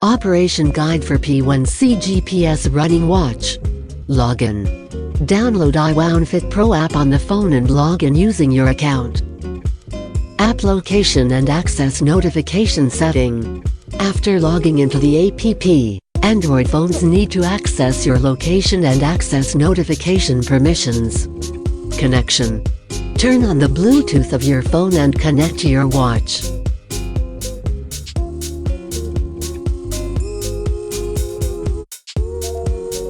Operation Guide for P1C GPS Running Watch. Login. Download Aolon Fit Pro app on the phone and log in using your account. App location and access notification setting. After logging into the app, Android phones need to access your location and access notification permissions. Connection. Turn on the Bluetooth of your phone and connect to your watch.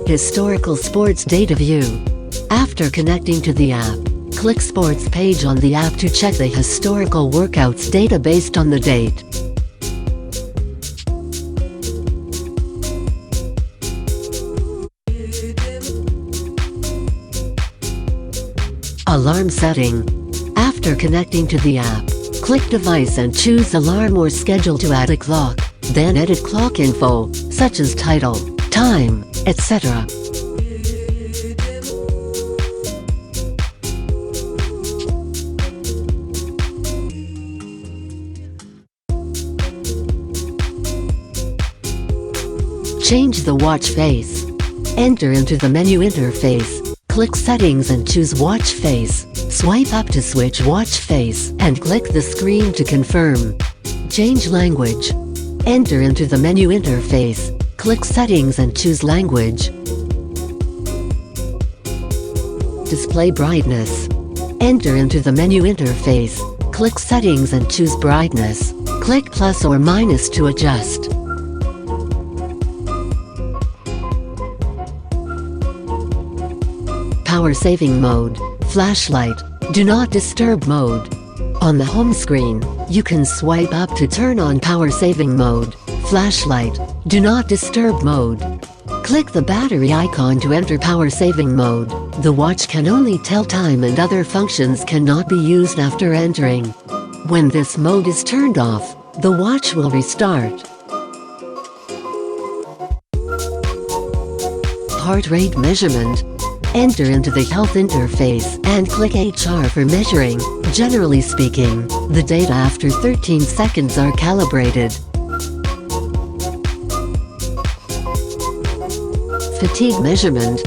Historical Sports Data View. After connecting to the app, click Sports page on the app to check the historical workouts data based on the date. Alarm setting. After connecting to the app, click Device and choose Alarm or Schedule to add a clock, then edit clock info, such as title, time, etc. Change the watch face. Enter into the menu interface. Click Settings and choose Watch Face. Swipe up to switch watch face and click the screen to confirm. Change language. Enter into the menu interface. Click Settings and choose Language. Display brightness. Enter into the menu interface. Click Settings and choose Brightness. Click plus or minus to adjust. Power saving mode. Flashlight. Do not disturb mode. On the home screen, you can swipe up to turn on power saving mode. Flashlight. Do not disturb mode. Click the battery icon to enter power saving mode. The watch can only tell time and other functions cannot be used after entering. When this mode is turned off, the watch will restart. Heart rate measurement. Enter into the health interface and click HR for measuring. Generally speaking, the data after 13 seconds are calibrated. Fatigue measurement.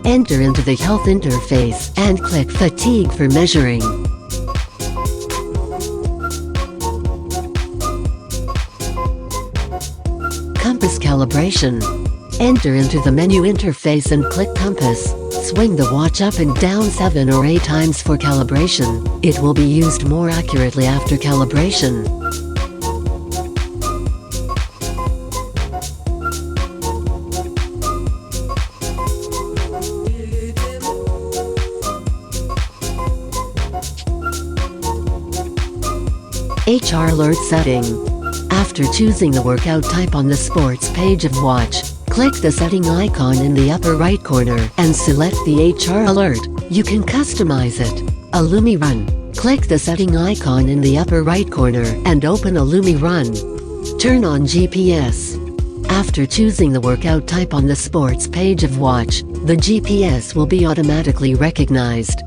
Enter into the health interface and click Fatigue for measuring. Compass calibration. Enter into the menu interface and click Compass. Swing the watch up and down 7 or 8 times for calibration. It will be used more accurately after calibration. HR alert setting. After choosing the workout type on the sports page of watch, click the setting icon in the upper right corner and select the HR alert. You can customize it. A Lumi Run. Click the setting icon in the upper right corner and open a Lumi Run. Turn on GPS. After choosing the workout type on the sports page of watch, the GPS will be automatically recognized.